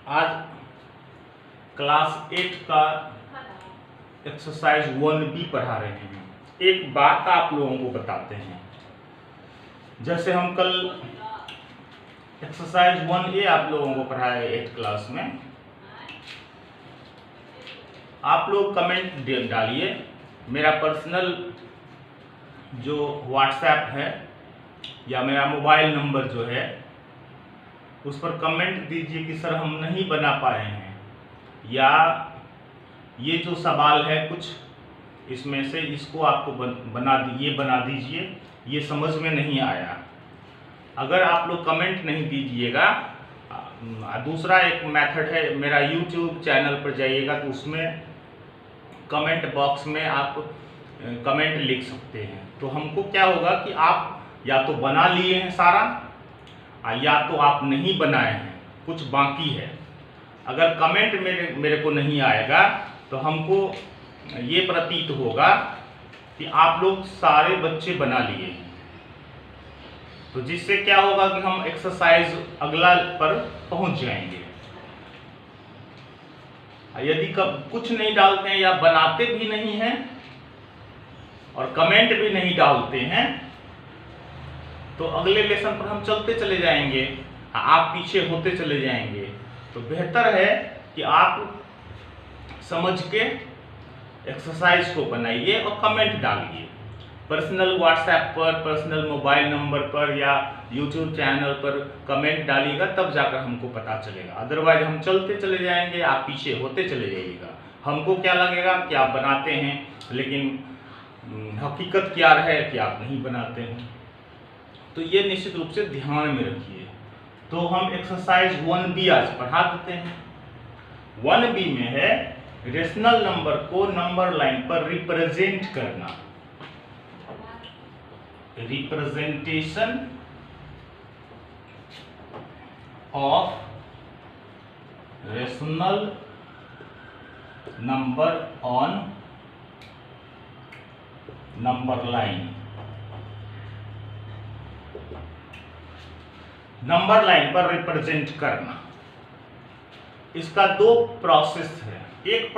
आज क्लास 8 का exercise 1B पढ़ा रहे हैं। एक बात आप लोगों को बताते हैं, जैसे हम कल एक्सरसाइज 1A आप लोगों को पढ़ाए 8 क्लास में, आप लोग कमेंट डालिए। मेरा पर्सनल जो व्हाट्सएप है या मेरा मोबाइल नंबर जो है उस पर कमेंट दीजिए कि सर हम नहीं बना पाए हैं, या ये जो सवाल है कुछ इसमें से इसको आपको बना दीजिए, ये समझ में नहीं आया। अगर आप लोग कमेंट नहीं दीजिएगा, दूसरा एक मेथड है, मेरा यूट्यूब चैनल पर जाइएगा तो उसमें कमेंट बॉक्स में आप कमेंट लिख सकते हैं। तो हमको क्या होगा कि आप या तो बना लिए हैं सारा, या तो आप नहीं बनाए हैं, कुछ बाकी है। अगर कमेंट मेरे को नहीं आएगा तो हमको ये प्रतीत होगा कि आप लोग सारे बच्चे बना लिए हैं। तो जिससे क्या होगा कि हम एक्सरसाइज अगला पर पहुंच जाएंगे। यदि कुछ नहीं डालते हैं या बनाते भी नहीं हैं और कमेंट भी नहीं डालते हैं तो अगले लेसन पर हम चलते चले जाएंगे, आप पीछे होते चले जाएंगे। तो बेहतर है कि आप समझ के एक्सरसाइज को बनाइए और कमेंट डालिए। पर्सनल व्हाट्सएप पर, पर्सनल मोबाइल नंबर पर या यूट्यूब चैनल पर कमेंट डालिएगा, तब जाकर हमको पता चलेगा। अदरवाइज हम चलते चले जाएंगे, आप पीछे होते चले जाइएगा। हमको क्या लगेगा कि आप बनाते हैं, लेकिन हकीकत क्या है कि आप नहीं बनाते हैं। तो ये निश्चित रूप से ध्यान में रखिए। तो हम एक्सरसाइज 1B आज पढ़ा देते हैं। 1B में है रेशनल नंबर को नंबर लाइन पर रिप्रेजेंट करना, representation of rational number on number line. Number line पर रिप्रेजेंट करना, इसका दो प्रोसेस है। एक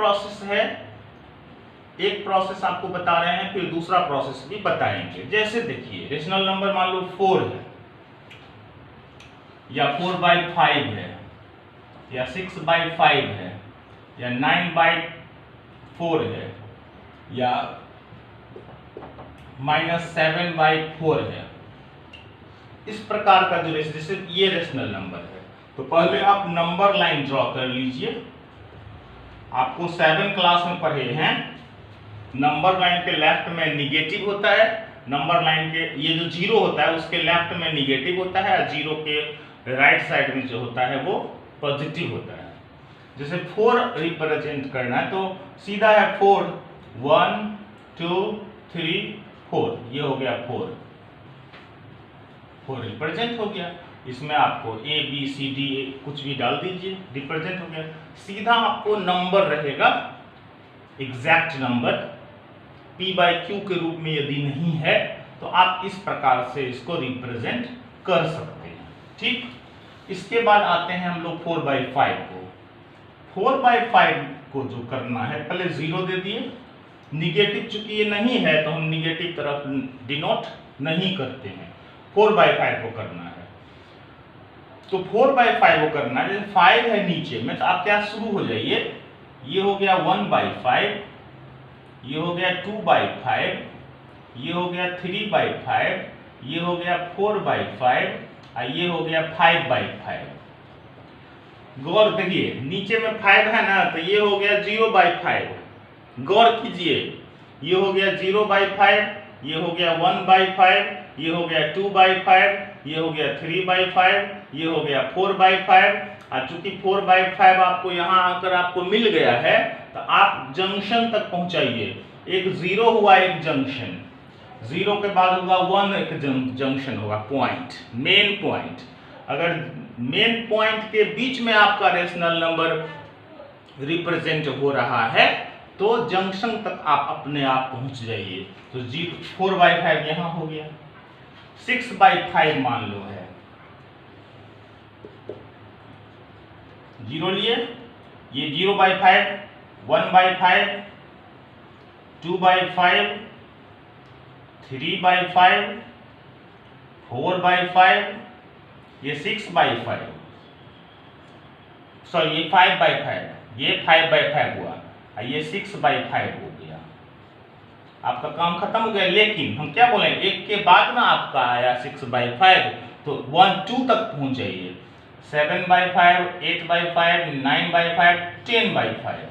प्रोसेस आपको बता रहे हैं, फिर दूसरा प्रोसेस भी बताएंगे। जैसे देखिए, रेशनल नंबर मान लो 4 है, या 4/5 है, या 6/5 है, या 9/4 है, या -7/4 है। इस प्रकार का जो जैसे ये रेशनल नंबर है, तो पहले आप नंबर लाइन ड्रॉ कर लीजिए। आपको 7 क्लास में पढ़े हैं, नंबर लाइन के लेफ्ट में निगेटिव होता है, नंबर लाइन के ये जो 0 होता है उसके लेफ्ट में निगेटिव होता है, और 0 के राइट साइड में जो होता है वो पॉजिटिव होता है। जैसे 4 रिप्रेजेंट करना है तो सीधा है 4, 1 2 3 4, ये हो गया 4 रिप्रेजेंट हो गया। इसमें आपको A B C D कुछ भी डाल दीजिए, रिप्रेजेंट हो गया। सीधा आपको नंबर रहेगा, एग्जैक्ट नंबर P/Q के रूप में यदि नहीं है तो आप इस प्रकार से इसको रिप्रेजेंट कर सकते हैं। ठीक, इसके बाद आते हैं हम लोग 4/5 को। 4/5 को जो करना है, पहले 0 दे दिए, निगेटिव चूंकि ये नहीं है तो हम निगेटिव तरफ डिनोट नहीं करते हैं। 4/5 को करना है, तो 4/5 को करना है। जैसे 5 है नीचे में तो आप क्या शुरू हो जाइए, ये हो गया 1/5, ये हो गया 2/5, ये हो गया 3/5, ये हो गया 4/5, और ये हो गया 5/5। गौर देखिए, नीचे में 5 है ना, तो ये हो गया 0/5। गौर कीजिए, ये हो गया 0/5, ये हो गया 1/5, ये हो गया 2/5, ये हो गया 3/5, ये हो गया 4/5। और चूंकि 4/5 आपको यहाँ आकर आपको मिल गया है तो आप जंक्शन तक पहुंचाइए। एक 0 हुआ, एक जंक्शन, 0 के बाद होगा 1, एक जंक्शन होगा, पॉइंट, मेन पॉइंट। अगर मेन पॉइंट के बीच में आपका रेशनल नंबर रिप्रेजेंट हो रहा है तो जंक्शन तक आप अपने आप पहुंच जाइए। तो 4/5 यहाँ हो गया, 6/5 मान लो है, 0 लिए, ये 0/5, 1/5, 2/5, 3/5, 4/5, ये 6/5, सॉरी ये 5/5, ये 5/5 हुआ, ये 6/5 हो गया। आपका काम खत्म हो गया। लेकिन हम क्या बोले, एक के बाद ना आपका आया 6/5, तो 1 2 तक पहुंच जाइए, 7/5, 8/5, 9/5, 10/5।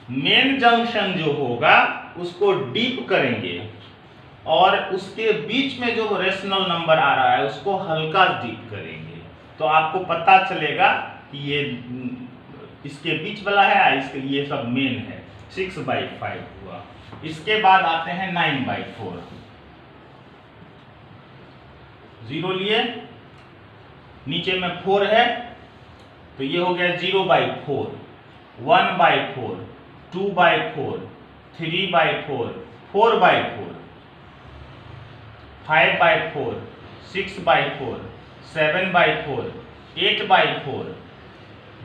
मेन जंक्शन जो होगा उसको डीप करेंगे और उसके बीच में जो रेशनल नंबर आ रहा है उसको हल्का डीप करेंगे, तो आपको पता चलेगा कि ये इसके बीच वाला है, इसके लिए सब मेन है। 6/5 हुआ। इसके बाद आते हैं 9/4, 0 लिए, नीचे में 4 है, तो ये हो गया 0/4, 1/4, 2/4, 3/4, 4/4, 5/4, 6/4, 7/4, 8/4,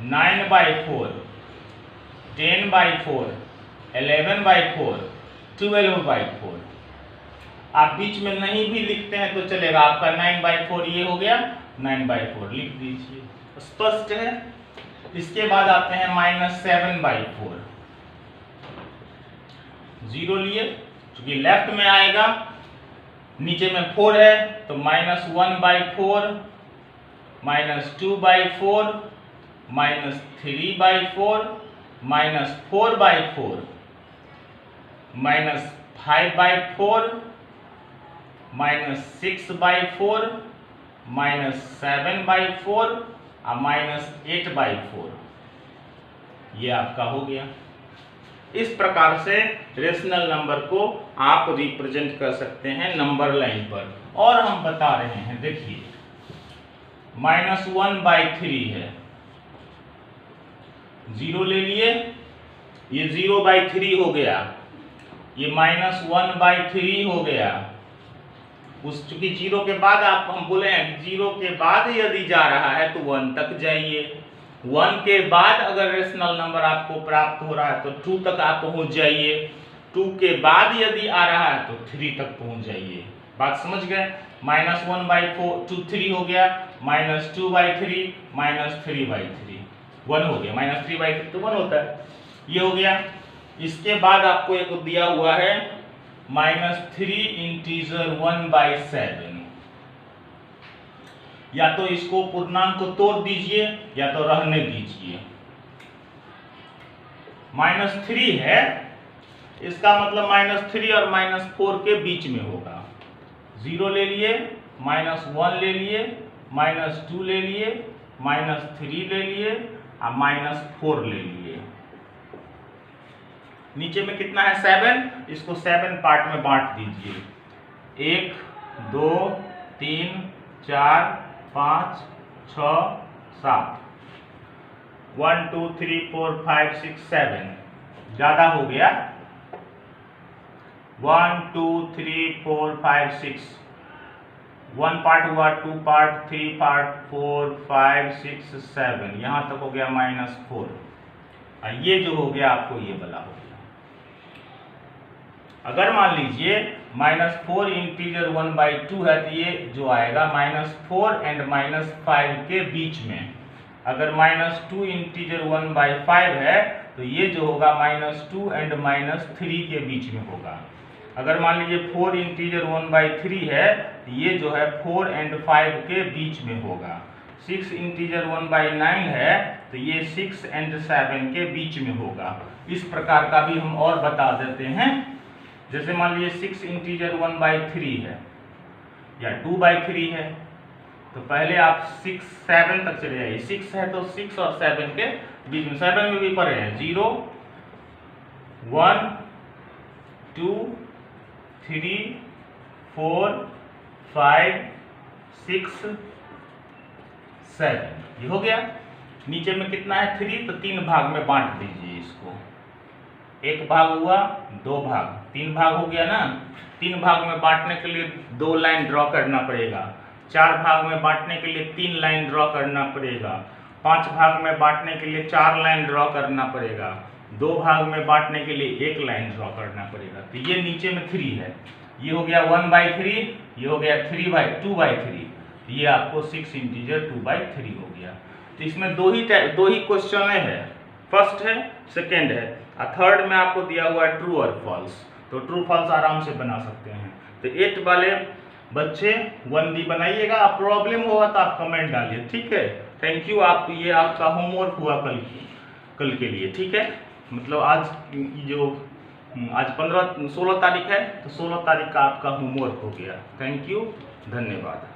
9/4, 10/4, 11/4, 12/4। आप बीच में नहीं भी लिखते हैं तो चलेगा, आपका 9/4 ये हो गया, 9/4 लिख दीजिए, स्पष्ट है। इसके बाद आते हैं -7/4, 0 लिए, क्योंकि लेफ्ट में आएगा, नीचे में 4 है, तो -1/4, -2/4, -3/4, -4/4, -5/4, -6/4, -7/4 और -8/4, ये आपका हो गया। इस प्रकार से रेशनल नंबर को आप रिप्रेजेंट कर सकते हैं नंबर लाइन पर। और हम बता रहे हैं, देखिए -1/3 है, 0 ले लिए, ये 0/3 हो गया, ये -1/3 हो गया। उस चूंकि 0 के बाद हम बोले हैं 0 के बाद यदि जा रहा है तो 1 तक जाइए, 1 के बाद अगर रेशनल नंबर आपको प्राप्त हो रहा है तो 2 तक आप पहुंच जाइए, 2 के बाद यदि आ रहा है तो 3 तक पहुंच जाइए। बात समझ गए? -1/4 3 हो गया, -2/3, -3/3, 1 हो गया, -3/3 तो 1 होता है, ये हो गया। इसके बाद आपको एक दिया हुआ है -3 इंटीजर 1/7, या तो इसको पूर्णांक को तोड़ दीजिए या तो रहने दीजिए। -3 है, इसका मतलब -3 और -4 के बीच में होगा। 0 ले लिए, -1 ले लिए, -2 ले लिए, -3 ले लिए और -4 ले लिए। नीचे में कितना है 7, इसको 7 पार्ट में बांट दीजिए, 1 2 3 4 5 6 7, 1 2 3 4 5 6 7, ज्यादा हो गया, 1 2 3 4 5 6, 1 पार्ट हुआ, 2 पार्ट, 3 पार्ट, 4 5 6 7, यहां तक हो गया -4। और ये जो हो गया आपको ये वाला हो गया। अगर मान लीजिए -4 इंटीजर 1/2 है तो ये जो आएगा -4 एंड -5 के बीच में। अगर -2 इंटीजर 1/5 है तो ये जो होगा -2 एंड -3 के बीच में होगा। अगर मान लीजिए 4 इंटीजर 1/3 है तो ये जो है 4 एंड 5 के बीच में होगा। 6 इंटीजर 1/9 है तो ये 6 एंड 7 के बीच में होगा। इस प्रकार का भी हम और बता देते हैं। जैसे मान लीजिए 6 इंटीजर 1/3 है या 2/3 है, तो पहले आप 6 7 तक चले जाइए। 6 है तो 6 और 7 के बीच में, 7 में भी पड़े हैं 0 1 2 3 4 5 6 7, ये हो गया। नीचे में कितना है 3, तो 3 भाग में बांट दीजिए इसको, एक भाग हुआ, 2 भाग, 3 भाग हो गया ना। 3 भाग में बांटने के लिए 2 लाइन ड्रॉ करना पड़ेगा। 4 भाग में बांटने के लिए 3 लाइन ड्रॉ करना पड़ेगा। 5 भाग में बांटने के लिए 4 लाइन ड्रॉ करना पड़ेगा। 2 भाग में बांटने के लिए 1 लाइन ड्रॉ करना पड़ेगा। तो ये नीचे में 3 है, ये हो गया 1/3, ये हो गया 2/3। ये आपको 6 इंटीजर 2/3 हो गया। तो इसमें दो ही क्वेश्चन है, फर्स्ट है, सेकेंड है, और थर्ड में आपको दिया हुआ है ट्रू और फॉल्स। तो ट्रू फॉल्स आराम से बना सकते हैं। तो 8 वाले बच्चे 1D बनाइएगा। आप प्रॉब्लम होगा तो आप कमेंट डालिए, ठीक है। Thank you. आप ये आपका होमवर्क हुआ कल के लिए, ठीक है। मतलब आज जो आज 16 तारीख है, तो 16 तारीख का आपका होमवर्क हो गया। थैंक यू, धन्यवाद।